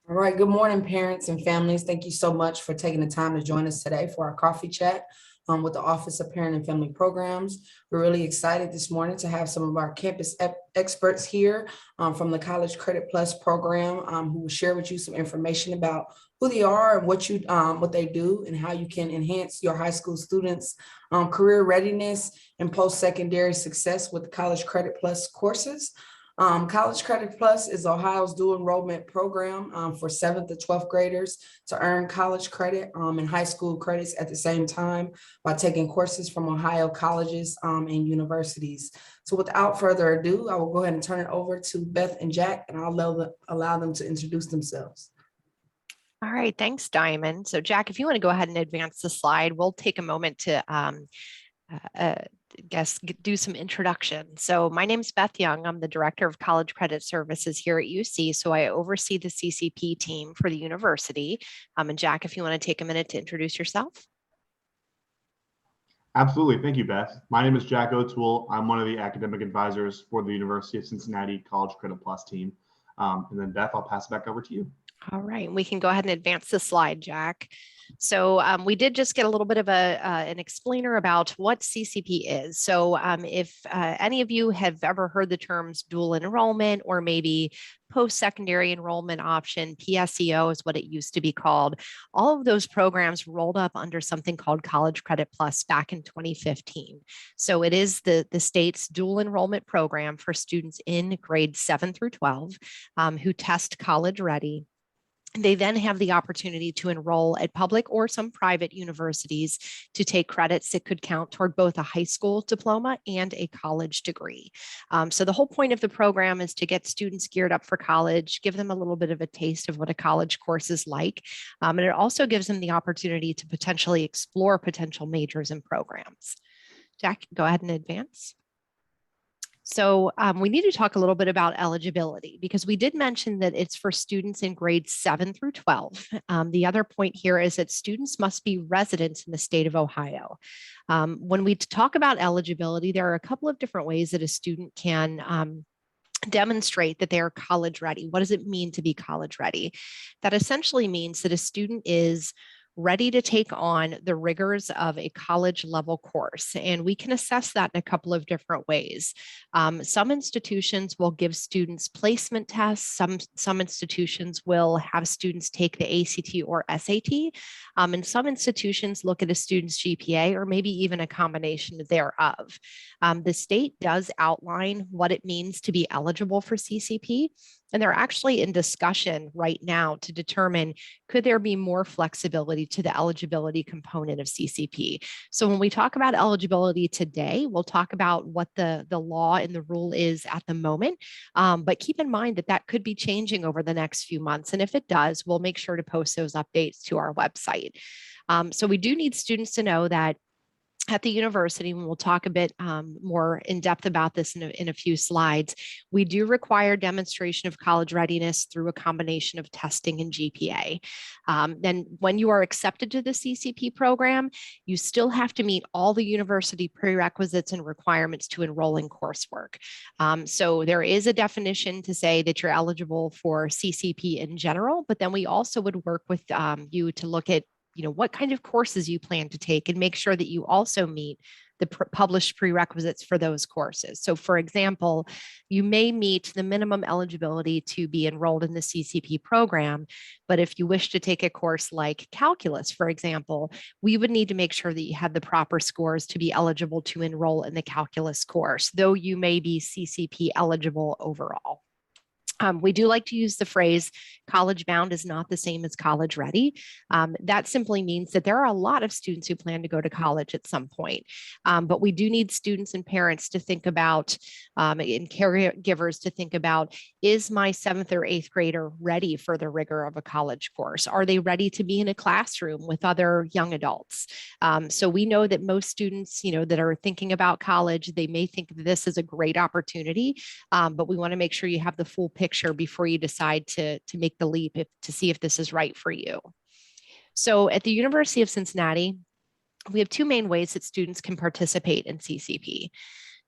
All right. Good morning, parents and families. Thank you so much for taking the time to join us today for our coffee chat with the Office of Parent and Family Programs. We're really excited this morning to have some of our campus experts here from the College Credit Plus program who will share with you some information about who they are and what they do and how you can enhance your high school students' career readiness and post-secondary success with the College Credit Plus courses. College Credit Plus is Ohio's dual enrollment program for 7th to 12th graders to earn college credit and high school credits at the same time by taking courses from Ohio colleges and universities. So without further ado, I will go ahead and turn it over to Beth and Jack, and I'll allow them to introduce themselves. All right, thanks, Diamond. So Jack, if you want to go ahead and advance the slide, we'll take a moment to do some introduction. So my name is Beth Young. I'm the Director of College Credit Services here at UC. So I oversee the CCP team for the university. And Jack, if you want to take a minute to introduce yourself. Absolutely. Thank you, Beth. My name is Jack O'Toole. I'm one of the academic advisors for the University of Cincinnati College Credit Plus team. And then Beth, I'll pass it back over to you. All right, we can go ahead and advance the slide, Jack. So we did just get a little bit of an explainer about what CCP is. So if any of you have ever heard the terms dual enrollment or maybe post-secondary enrollment option, PSEO is what it used to be called, all of those programs rolled up under something called College Credit Plus back in 2015. So it is the state's dual enrollment program for students in grades 7 through 12 who test college ready. They then have the opportunity to enroll at public or some private universities to take credits that could count toward both a high school diploma and a college degree. So the whole point of the program is to get students geared up for college, give them a little bit of a taste of what a college course is like. And it also gives them the opportunity to potentially explore potential majors and programs. Jack, go ahead and advance. So we need to talk a little bit about eligibility because we did mention that it's for students in grades 7 through 12. The other point here is that students must be residents in the state of Ohio. When we talk about eligibility, there are a couple of different ways that a student can demonstrate that they are college ready. What does it mean to be college ready? That essentially means that a student is ready to take on the rigors of a college level course. And we can assess that in a couple of different ways. Some institutions will give students placement tests. Some institutions will have students take the ACT or SAT. And some institutions look at a student's GPA or maybe even a combination thereof. The state does outline what it means to be eligible for CCP. And they're actually in discussion right now to determine, could there be more flexibility to the eligibility component of CCP? So when we talk about eligibility today, we'll talk about what the law and the rule is at the moment. But keep in mind that that could be changing over the next few months. And if it does, we'll make sure to post those updates to our website. So we do need students to know that at the university, and we'll talk a bit more in depth about this in a few slides, we do require demonstration of college readiness through a combination of testing and GPA. Then when you are accepted to the CCP program, you still have to meet all the university prerequisites and requirements to enroll in coursework. So there is a definition to say that you're eligible for CCP in general, but then we also would work with you to look at what kind of courses you plan to take and make sure that you also meet the published prerequisites for those courses. So for example, you may meet the minimum eligibility to be enrolled in the CCP program, but if you wish to take a course like calculus, for example, we would need to make sure that you had the proper scores to be eligible to enroll in the calculus course, though you may be CCP eligible overall. We do like to use the phrase college bound is not the same as college ready. That simply means that there are a lot of students who plan to go to college at some point, but we do need students and parents to think about and caregivers to think about, is my 7th or 8th grader ready for the rigor of a college course? Are they ready to be in a classroom with other young adults? So we know that most students, that are thinking about college, they may think that this is a great opportunity, but we want to make sure you have the full picture before you decide to make the leap to see if this is right for you. So at the University of Cincinnati, we have two main ways that students can participate in CCP.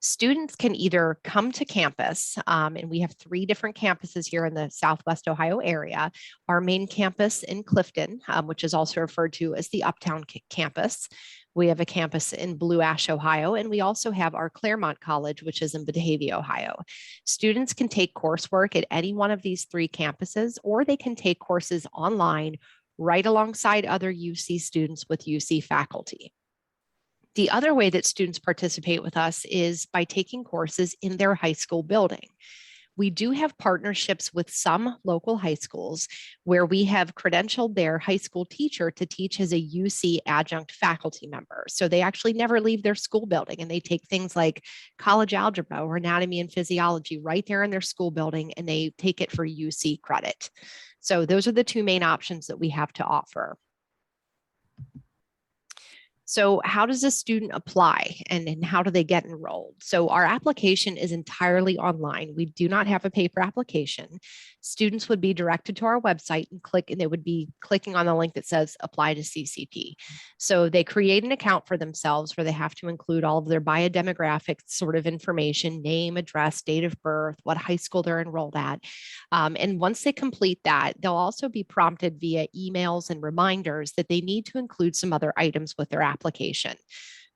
Students can either come to campus, and we have 3 different campuses here in the Southwest Ohio area. Our main campus in Clifton, which is also referred to as the Uptown campus. We have a campus in Blue Ash, Ohio, and we also have our Claremont College, which is in Batavia, Ohio. Students can take coursework at any one of these 3 campuses, or they can take courses online right alongside other UC students with UC faculty. The other way that students participate with us is by taking courses in their high school building. We do have partnerships with some local high schools where we have credentialed their high school teacher to teach as a UC adjunct faculty member. So they actually never leave their school building, and they take things like college algebra or anatomy and physiology right there in their school building, and they take it for UC credit. So those are the 2 main options that we have to offer. So how does a student apply and how do they get enrolled? So our application is entirely online. We do not have a paper application. Students would be directed to our website and they would be clicking on the link that says apply to CCP. So they create an account for themselves where they have to include all of their biodemographic sort of information, name, address, date of birth, what high school they're enrolled at. And once they complete that, they'll also be prompted via emails and reminders that they need to include some other items with their application.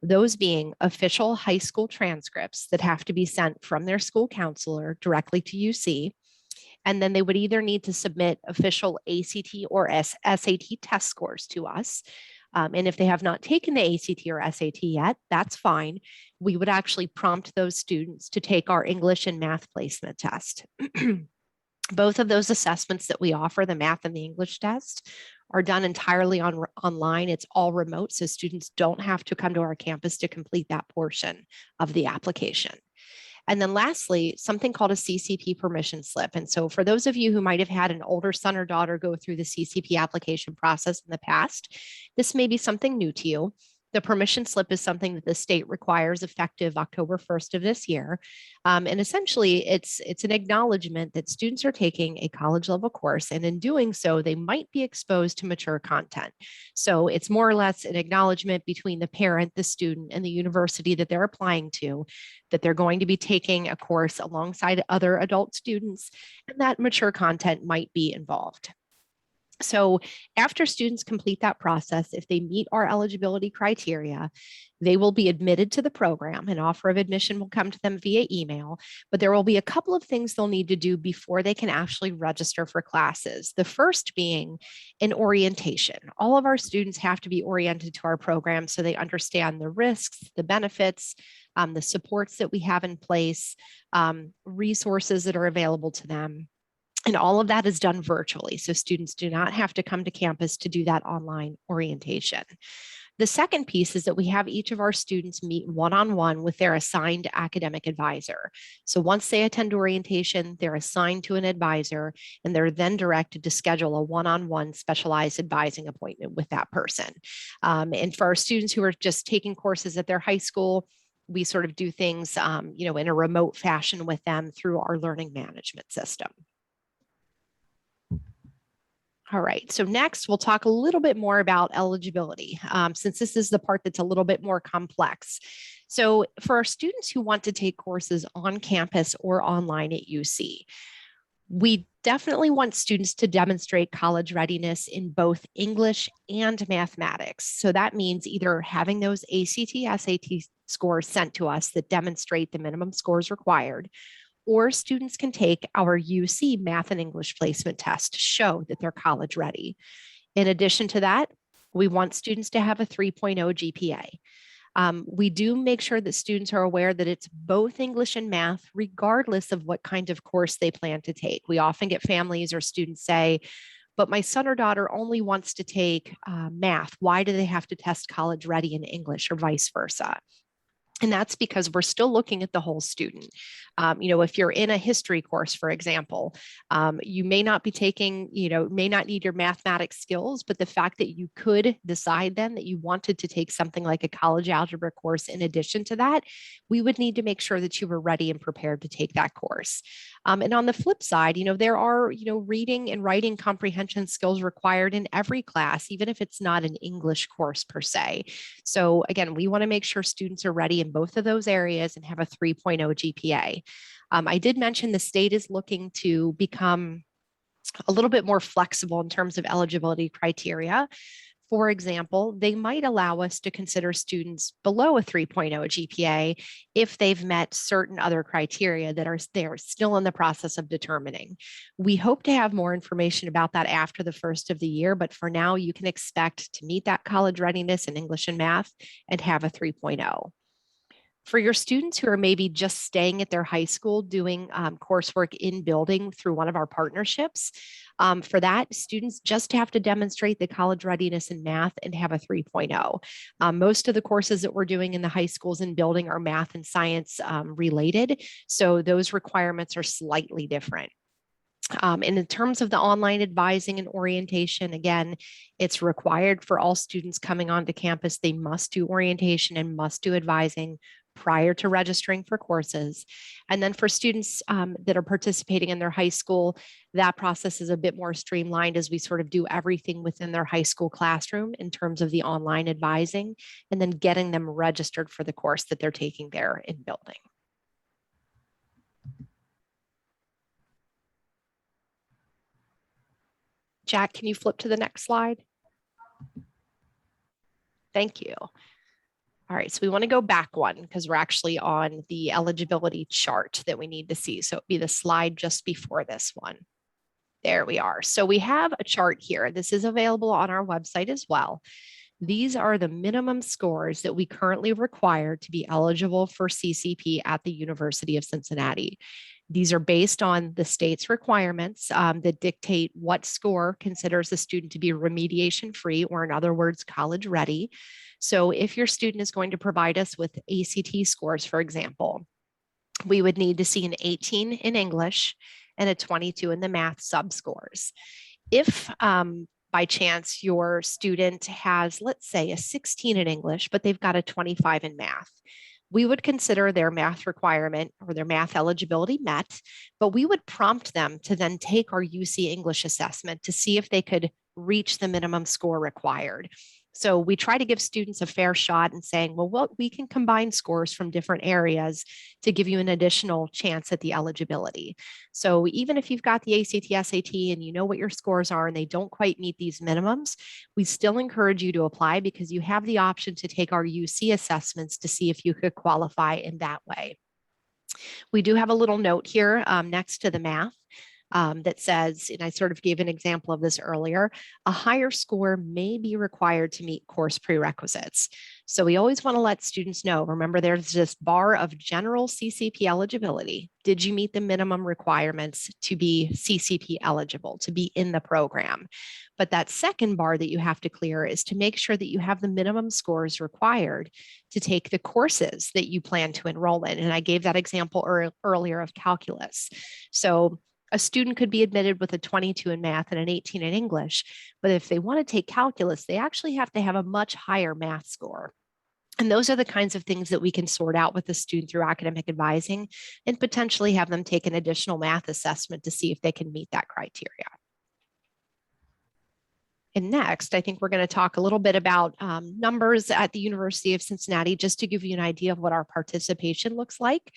Those being official high school transcripts that have to be sent from their school counselor directly to UC. And then they would either need to submit official ACT or SAT test scores to us. And if they have not taken the ACT or SAT yet, that's fine. We would actually prompt those students to take our English and math placement test. Both of those assessments that we offer, the math and the English test, are done entirely online. It's all remote, so students don't have to come to our campus to complete that portion of the application. And then lastly, something called a CCP Permission Slip. And so for those of you who might have had an older son or daughter go through the CCP application process in the past, this may be something new to you. The permission slip is something that the state requires effective October 1st of this year. And essentially, it's an acknowledgement that students are taking a college level course, and in doing so, they might be exposed to mature content. So it's more or less an acknowledgement between the parent, the student, and the university that they're applying to, that they're going to be taking a course alongside other adult students, and that mature content might be involved. So after students complete that process, if they meet our eligibility criteria, they will be admitted to the program. An offer of admission will come to them via email, but there will be a couple of things they'll need to do before they can actually register for classes. The first being an orientation. All of our students have to be oriented to our program so they understand the risks, the benefits, the supports that we have in place, resources that are available to them. And all of that is done virtually. So students do not have to come to campus to do that online orientation. The second piece is that we have each of our students meet one-on-one with their assigned academic advisor. So once they attend orientation, they're assigned to an advisor, and they're then directed to schedule a one-on-one specialized advising appointment with that person. And for our students who are just taking courses at their high school, we sort of do things in a remote fashion with them through our learning management system. All right, so next we'll talk a little bit more about eligibility, since this is the part that's a little bit more complex. So for our students who want to take courses on campus or online at UC, we definitely want students to demonstrate college readiness in both English and mathematics. So that means either having those ACT, SAT scores sent to us that demonstrate the minimum scores required, or students can take our UC math and English placement test to show that they're college ready. In addition to that, we want students to have a 3.0 GPA. We do make sure that students are aware that it's both English and math, regardless of what kind of course they plan to take. We often get families or students say, but my son or daughter only wants to take math. Why do they have to test college ready in English, or vice versa? And that's because we're still looking at the whole student. If you're in a history course, for example, you may not be taking, may not need your mathematics skills, but the fact that you could decide then that you wanted to take something like a college algebra course in addition to that, we would need to make sure that you were ready and prepared to take that course. And on the flip side, there are, reading and writing comprehension skills required in every class, even if it's not an English course per se. So again, we want to make sure students are ready and in both of those areas and have a 3.0 GPA. I did mention the state is looking to become a little bit more flexible in terms of eligibility criteria. For example, they might allow us to consider students below a 3.0 GPA if they've met certain other criteria that they're still in the process of determining. We hope to have more information about that after the first of the year, but for now, you can expect to meet that college readiness in English and math and have a 3.0. For your students who are maybe just staying at their high school doing coursework in building through one of our partnerships, for that, students just have to demonstrate the college readiness in math and have a 3.0. Most of the courses that we're doing in the high schools in building are math and science related, so those requirements are slightly different. And in terms of the online advising and orientation, again, it's required for all students coming onto campus. They must do orientation and must do advising prior to registering for courses. And then for students that are participating in their high school, that process is a bit more streamlined as we sort of do everything within their high school classroom in terms of the online advising and then getting them registered for the course that they're taking there in building. Jack, can you flip to the next slide? Thank you. All right, so we want to go back one because we're actually on the eligibility chart that we need to see. So it'd be the slide just before this one. There we are. So we have a chart here. This is available on our website as well. These are the minimum scores that we currently require to be eligible for CCP at the University of Cincinnati. These are based on the state's requirements that dictate what score considers a student to be remediation free, or in other words, college ready. So if your student is going to provide us with ACT scores, for example, we would need to see an 18 in English and a 22 in the math sub-scores. If by chance your student has, let's say, a 16 in English, but they've got a 25 in math, we would consider their math requirement or their math eligibility met, but we would prompt them to then take our UC English assessment to see if they could reach the minimum score required. So we try to give students a fair shot in saying, well, we can combine scores from different areas to give you an additional chance at the eligibility. So even if you've got the ACT, SAT, and you know what your scores are and they don't quite meet these minimums, we still encourage you to apply because you have the option to take our UC assessments to see if you could qualify in that way. We do have a little note here next to the math. That says, and I sort of gave an example of this earlier, a higher score may be required to meet course prerequisites. So we always want to let students know, remember there's this bar of general CCP eligibility. Did you meet the minimum requirements to be CCP eligible, to be in the program? But that second bar that you have to clear is to make sure that you have the minimum scores required to take the courses that you plan to enroll in. And I gave that example earlier of calculus. So a student could be admitted with a 22 in math and an 18 in English, but if they want to take calculus, they actually have to have a much higher math score. And those are the kinds of things that we can sort out with the student through academic advising and potentially have them take an additional math assessment to see if they can meet that criteria. And next, I think we're going to talk a little bit about numbers at the University of Cincinnati, just to give you an idea of what our participation looks like.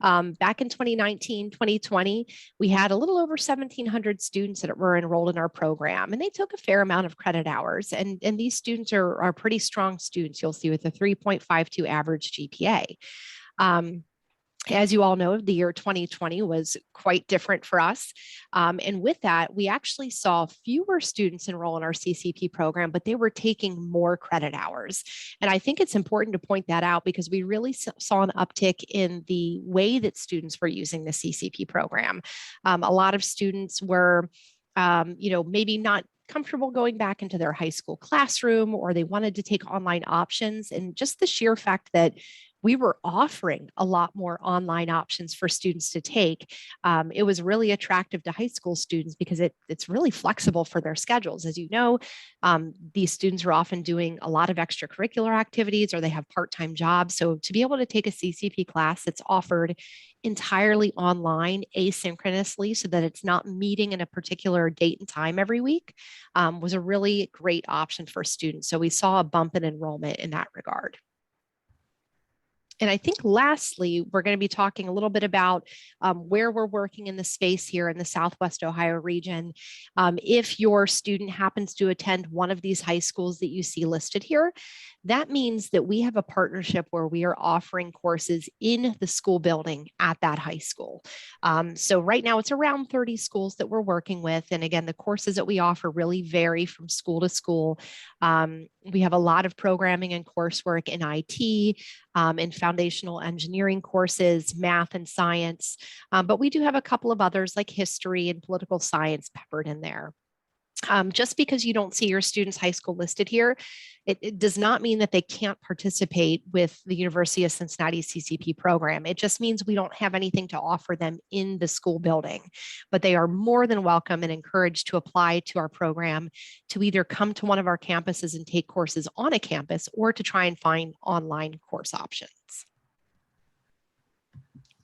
Back in 2019, 2020, we had a little over 1,700 students that were enrolled in our program, and they took a fair amount of credit hours. And these students are pretty strong students, you'll see, with a 3.52 average GPA. As you all know, the year 2020 was quite different for us. And with that, we actually saw fewer students enroll in our CCP program, but they were taking more credit hours. And I think it's important to point that out because we really saw an uptick in the way that students were using the CCP program. A lot of students were, maybe not comfortable going back into their high school classroom, or they wanted to take online options. And just the sheer fact that we were offering a lot more online options for students to take. It was really attractive to high school students because it's really flexible for their schedules. As you know, these students are often doing a lot of extracurricular activities or they have part-time jobs. So to be able to take a CCP class that's offered entirely online, asynchronously, so that it's not meeting in a particular date and time every week, was a really great option for students. So we saw a bump in enrollment in that regard. And I think lastly, we're going to be talking a little bit about where we're working in the space here in the Southwest Ohio region. If your student happens to attend one of these high schools that you see listed here, that means that we have a partnership where we are offering courses in the school building at that high school. So right now it's around 30 schools that we're working with. And again, the courses that we offer really vary from school to school. We have a lot of programming and coursework in IT, in foundational engineering courses, math and science, but we do have a couple of others like history and political science peppered in there. Just because you don't see your student's high school listed here, it does not mean that they can't participate with the University of Cincinnati CCP program. It just means we don't have anything to offer them in the school building, but they are more than welcome and encouraged to apply to our program to either come to one of our campuses and take courses on a campus or to try and find online course options.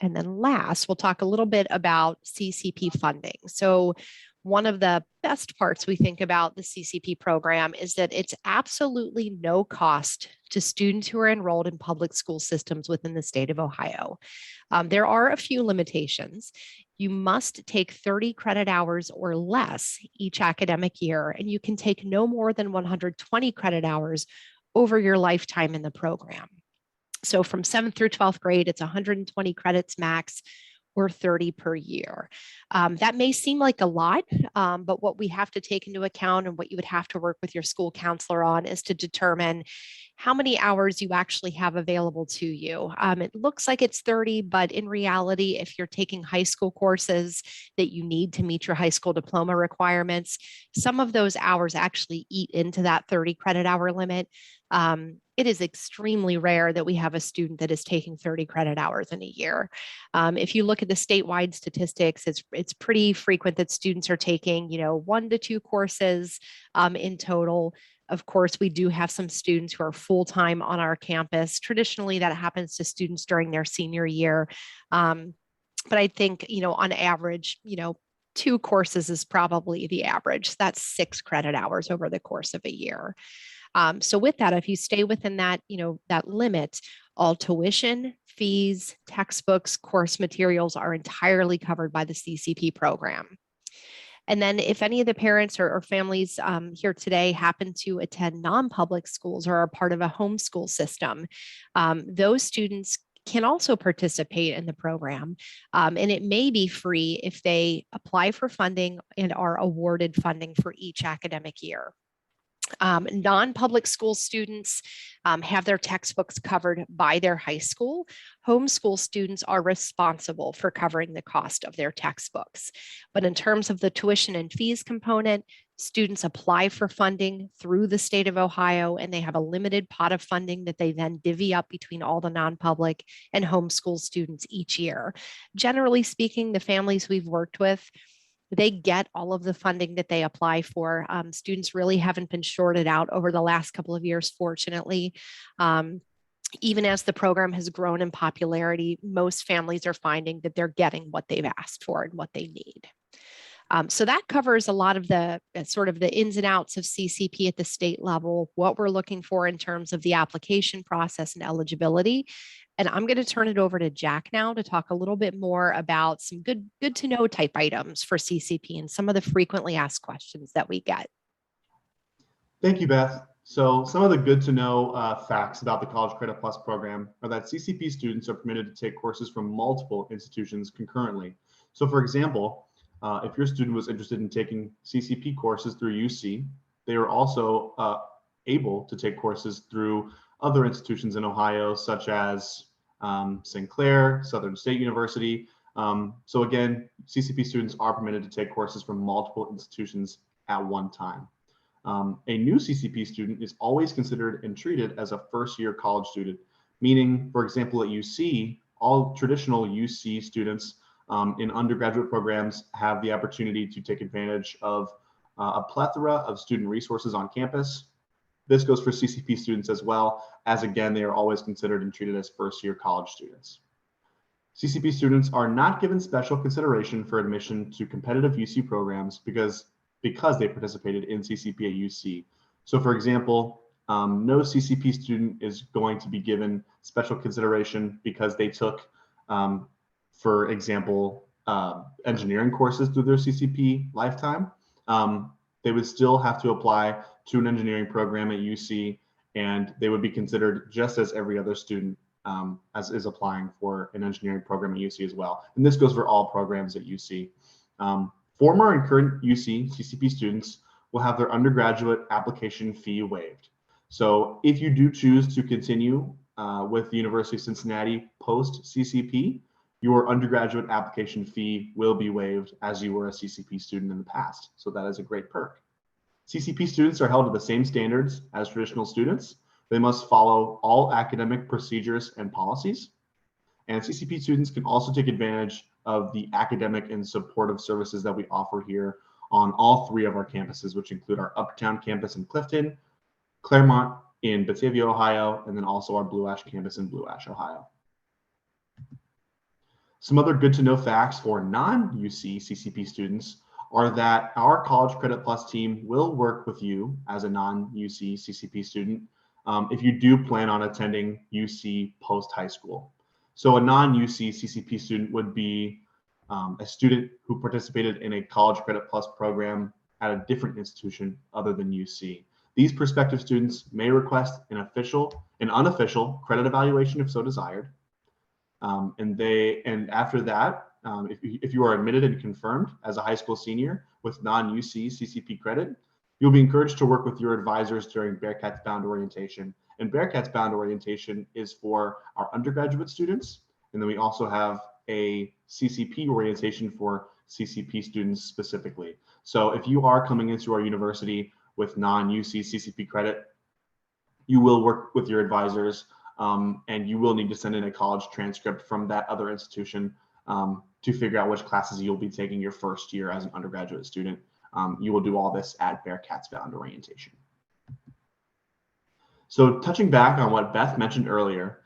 And then last, we'll talk a little bit about CCP funding. So one of the best parts we think about the CCP program is that it's absolutely no cost to students who are enrolled in public school systems within the state of Ohio. There are a few limitations. You must take 30 credit hours or less each academic year, and you can take no more than 120 credit hours over your lifetime in the program. So from 7th through 12th grade, it's 120 credits max, or 30 per year. That may seem like a lot, but what we have to take into account and what you would have to work with your school counselor on is to determine how many hours you actually have available to you. It looks like it's 30, but in reality, if you're taking high school courses that you need to meet your high school diploma requirements, some of those hours actually eat into that 30 credit hour limit. It is extremely rare that we have a student that is taking 30 credit hours in a year. If you look at the statewide statistics, it's pretty frequent that students are taking, 1 to 2 courses in total. Of course, we do have some students who are full-time on our campus. Traditionally, that happens to students during their senior year. But I think, on average, 2 courses is probably the average. That's 6 credit hours over the course of a year. So with that, if you stay within that, that limit, all tuition, fees, textbooks, course materials are entirely covered by the CCP program. And then if any of the parents or families here today happen to attend non-public schools or are part of a homeschool system, those students can also participate in the program. And it may be free if they apply for funding and are awarded funding for each academic year. Non-public school students have their textbooks covered by their high school. Homeschool students are responsible for covering the cost of their textbooks. But in terms of the tuition and fees component, students apply for funding through the state of Ohio, and they have a limited pot of funding that they then divvy up between all the non-public and homeschool students each year. Generally speaking, the families we've worked with, they get all of the funding that they apply for. Students really haven't been shorted out over the last couple of years, fortunately. Even as the program has grown in popularity, most families are finding that they're getting what they've asked for and what they need. So that covers a lot of the sort of the ins and outs of CCP at the state level, what we're looking for in terms of the application process and eligibility. And I'm going to turn it over to Jack now to talk a little bit more about some good to know type items for CCP and some of the frequently asked questions that we get. Thank you, Beth. So some of the good to know facts about the College Credit Plus program are that CCP students are permitted to take courses from multiple institutions concurrently. So for example, if your student was interested in taking CCP courses through UC, they are also able to take courses through other institutions in Ohio, such as St. Clair, Southern State University. So again, CCP students are permitted to take courses from multiple institutions at one time. A new CCP student is always considered and treated as a first-year college student, meaning, for example, at UC, all traditional UC students in undergraduate programs have the opportunity to take advantage of a plethora of student resources on campus. This goes for CCP students as well, as again, they are always considered and treated as first-year college students. CCP students are not given special consideration for admission to competitive UC programs because they participated in CCP at UC. So for example, No CCP student is going to be given special consideration because they took, for example, engineering courses through their CCP lifetime. They would still have to apply to an engineering program at UC, and they would be considered just as every other student as is applying for an engineering program at UC as well. And this goes for all programs at UC. Former and current UC CCP students will have their undergraduate application fee waived. So if you do choose to continue with the University of Cincinnati post CCP, your undergraduate application fee will be waived as you were a CCP student in the past. So that is a great perk. CCP students are held to the same standards as traditional students. They must follow all academic procedures and policies. And CCP students can also take advantage of the academic and supportive services that we offer here on all 3 of our campuses, which include our Uptown campus in Clifton, Claremont in Batavia, Ohio, and then also our Blue Ash campus in Blue Ash, Ohio. Some other good to know facts for non-UC CCP students are that our College Credit Plus team will work with you as a non-UC CCP student if you do plan on attending UC post-high school. So a non-UC CCP student would be a student who participated in a College Credit Plus program at a different institution other than UC. These prospective students may request an unofficial credit evaluation if so desired. And after that, if you are admitted and confirmed as a high school senior with non-UC CCP credit, you'll be encouraged to work with your advisors during Bearcats bound orientation. And Bearcats bound orientation is for our undergraduate students. And then we also have a CCP orientation for CCP students specifically. So if you are coming into our university with non-UC CCP credit, you will work with your advisors and you will need to send in a college transcript from that other institution to figure out which classes you'll be taking your first year as an undergraduate student. You will do all this at Bearcats bound orientation. So touching back on what Beth mentioned earlier,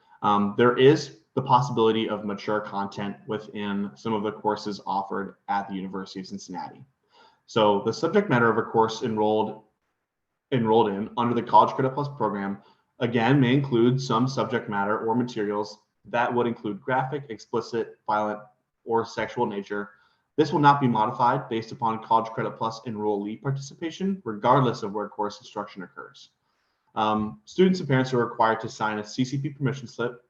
there is the possibility of mature content within some of the courses offered at the University of Cincinnati. So the subject matter of a course enrolled in under the College Credit Plus program, again, may include some subject matter or materials that would include graphic, explicit, violent, or sexual nature. This will not be modified based upon College Credit Plus enrollee participation, regardless of where course instruction occurs. Students and parents are required to sign a Ccp Permission Slip,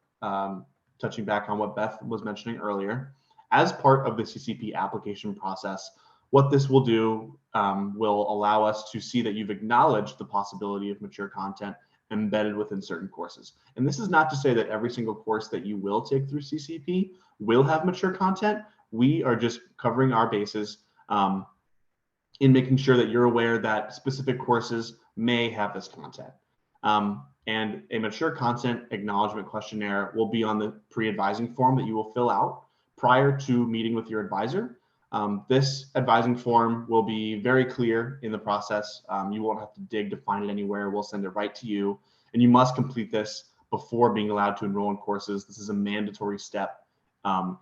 touching back on what Beth was mentioning earlier, as part of the Ccp application process. What this will do will allow us to see that you've acknowledged the possibility of mature content embedded within certain courses. And this is not to say that every single course that you will take through CCP will have mature content. We are just covering our bases in making sure that you're aware that specific courses may have this content. And a mature content acknowledgement questionnaire will be on the pre-advising form that you will fill out prior to meeting with your advisor. This advising form will be very clear in the process. You won't have to dig to find it anywhere. We'll send it right to you. And you must complete this before being allowed to enroll in courses. This is a mandatory step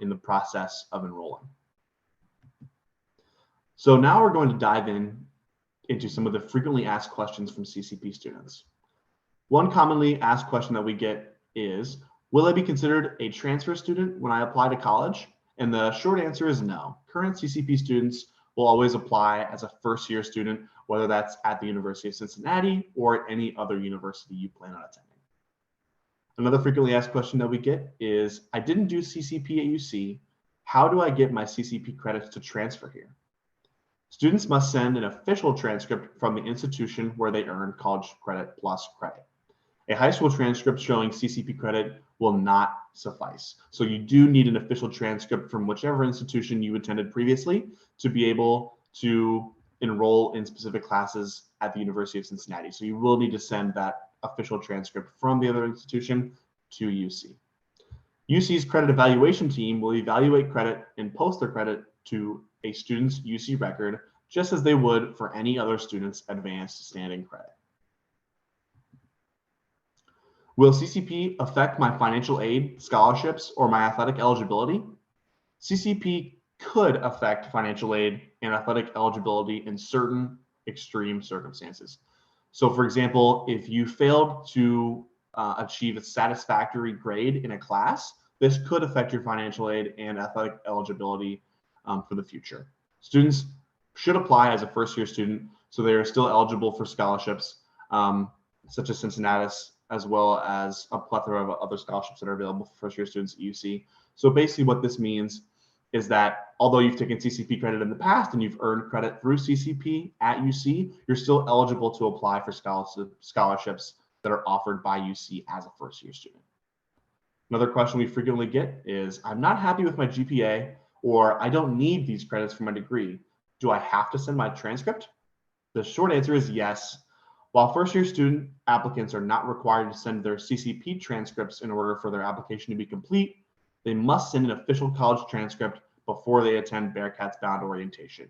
in the process of enrolling. So now we're going to dive into some of the frequently asked questions from CCP students. One commonly asked question that we get is, will I be considered a transfer student when I apply to college? And the short answer is no. Current CCP students will always apply as a first-year student, whether that's at the University of Cincinnati or at any other university you plan on attending. Another frequently asked question that we get is, I didn't do CCP at UC. How do I get my CCP credits to transfer here? Students must send an official transcript from the institution where they earned College Credit Plus credit. A high school transcript showing CCP credit will not suffice. So you do need an official transcript from whichever institution you attended previously to be able to enroll in specific classes at the University of Cincinnati. So you will need to send that official transcript from the other institution to UC. UC's credit evaluation team will evaluate credit and post their credit to a student's UC record, just as they would for any other student's advanced standing credit. Will CCP affect my financial aid, scholarships, or my athletic eligibility? CCP could affect financial aid and athletic eligibility in certain extreme circumstances. So for example, if you failed to achieve a satisfactory grade in a class, this could affect your financial aid and athletic eligibility for the future. Students should apply as a first-year student, so they are still eligible for scholarships, such as Cincinnatus, as well as a plethora of other scholarships that are available for first-year students at UC. So basically what this means is that although you've taken CCP credit in the past and you've earned credit through CCP at UC, you're still eligible to apply for scholarships that are offered by UC as a first-year student. Another question we frequently get is, I'm not happy with my GPA, or I don't need these credits for my degree. Do I have to send my transcript? The short answer is yes. While first-year student applicants are not required to send their CCP transcripts in order for their application to be complete, they must send an official college transcript before they attend Bearcats Bound orientation.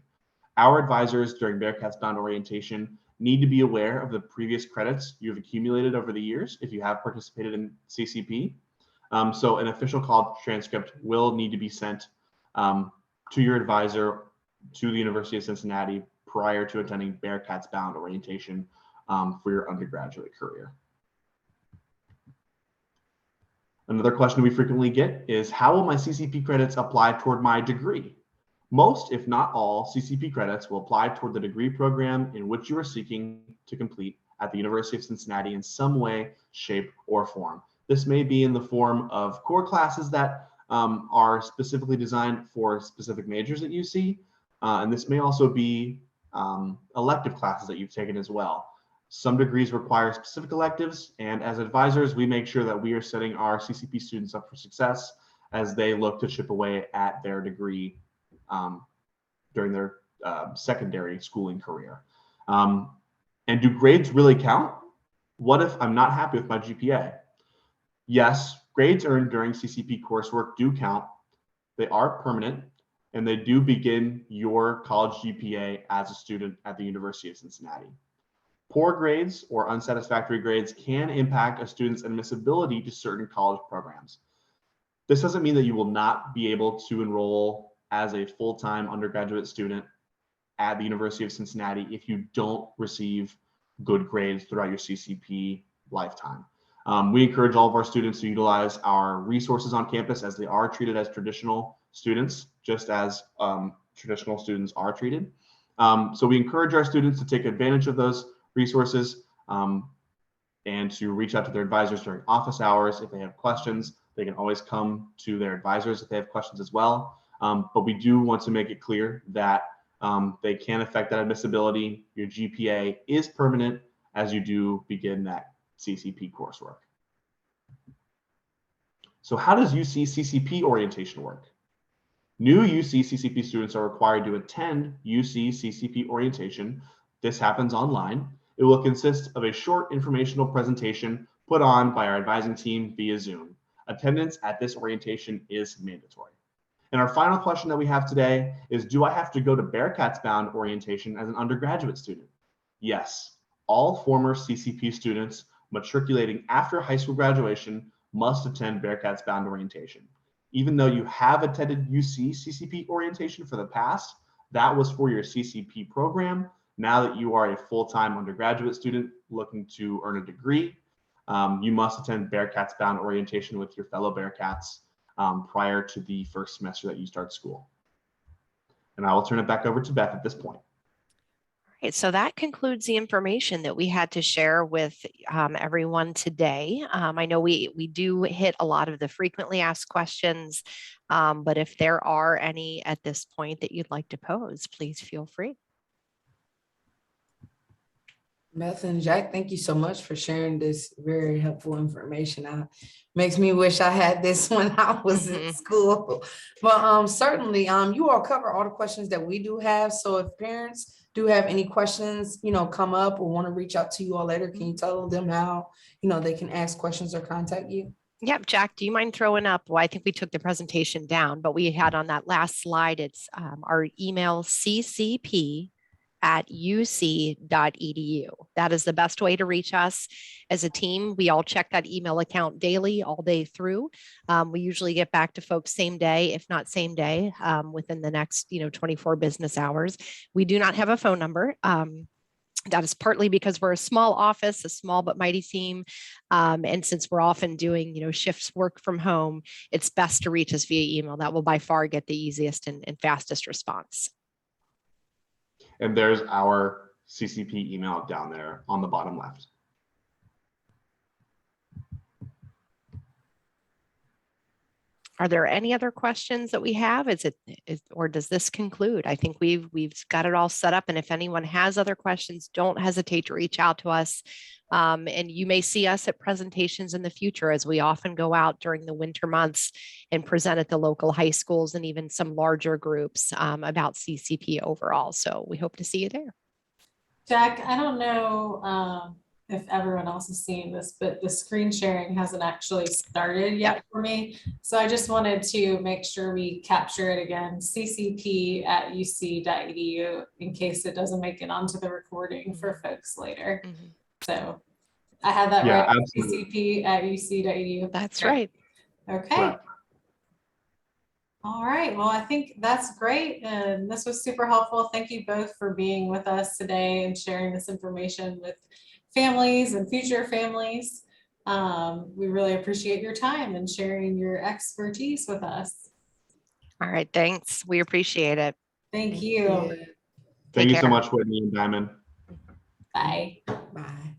Our advisors during Bearcats Bound orientation need to be aware of the previous credits you've accumulated over the years if you have participated in CCP. So an official college transcript will need to be sent to your advisor to the University of Cincinnati prior to attending Bearcats Bound orientation for your undergraduate career. Another question we frequently get is, how will my CCP credits apply toward my degree? Most, if not all, CCP credits will apply toward the degree program in which you are seeking to complete at the University of Cincinnati in some way, shape, or form. This may be in the form of core classes that are specifically designed for specific majors at UC, and this may also be elective classes that you've taken as well. Some degrees require specific electives, and as advisors, we make sure that we are setting our CCP students up for success as they look to chip away at their degree during their secondary schooling career. And do grades really count? What if I'm not happy with my GPA? Yes, grades earned during CCP coursework do count. They are permanent, and they do begin your college GPA as a student at the University of Cincinnati. Poor grades or unsatisfactory grades can impact a student's admissibility to certain college programs. This doesn't mean that you will not be able to enroll as a full-time undergraduate student at the University of Cincinnati if you don't receive good grades throughout your CCP lifetime. We encourage all of our students to utilize our resources on campus as they are treated as traditional students, just as traditional students are treated. So we encourage our students to take advantage of those resources and to reach out to their advisors during office hours. If they have questions, they can always come to their advisors if they have questions as well. But we do want to make it clear that they can affect that admissibility. Your GPA is permanent as you do begin that CCP coursework. So how does UC CCP orientation work? New UC CCP students are required to attend UC CCP orientation. This happens online. It will consist of a short informational presentation put on by our advising team via Zoom. Attendance at this orientation is mandatory. And our final question that we have today is, do I have to go to Bearcats Bound orientation as an undergraduate student? Yes, all former CCP students matriculating after high school graduation must attend Bearcats Bound orientation. Even though you have attended UC CCP orientation for the past, that was for your CCP program. Now that you are a full-time undergraduate student looking to earn a degree, you must attend Bearcats Bound orientation with your fellow Bearcats prior to the first semester that you start school. And I will turn it back over to Beth at this point. All right, so that concludes the information that we had to share with everyone today. I know we do hit a lot of the frequently asked questions, but if there are any at this point that you'd like to pose, please feel free. Beth and Jack, thank you so much for sharing this very helpful information. Makes me wish I had this when I was in school. But certainly, you all cover all the questions that we do have. So if parents do have any questions, come up or want to reach out to you all later, can you tell them how, they can ask questions or contact you? Yep, Jack, do you mind throwing up? Well, I think we took the presentation down, but we had on that last slide, it's our email ccp@uc.edu. That is the best way to reach us as a team. We all check that email account daily, all day through. We usually get back to folks same day, if not same day, within the next 24 business hours. We do not have a phone number. That is partly because we're a small office, a small but mighty team. And since we're often doing, shifts work from home, it's best to reach us via email. That will by far get the easiest and fastest response. And there's our CCP email down there on the bottom left. Are there any other questions that we have? Or does this conclude? I think we've got it all set up. And if anyone has other questions, don't hesitate to reach out to us. And you may see us at presentations in the future, as we often go out during the winter months and present at the local high schools and even some larger groups about CCP overall. So we hope to see you there. Jack, I don't know if everyone else has seen this, but the screen sharing hasn't actually started yet for me. So I just wanted to make sure we capture it again, ccp@uc.edu, in case it doesn't make it onto the recording for folks later. So I have that right, ccp@uc.edu. That's right. Okay. Right. All right, well, I think that's great. And this was super helpful. Thank you both for being with us today and sharing this information with families and future families. We really appreciate your time and sharing your expertise with us. All right, thanks. We appreciate it. Thank you. Thank you so much, Whitney and Diamond. Bye. Bye.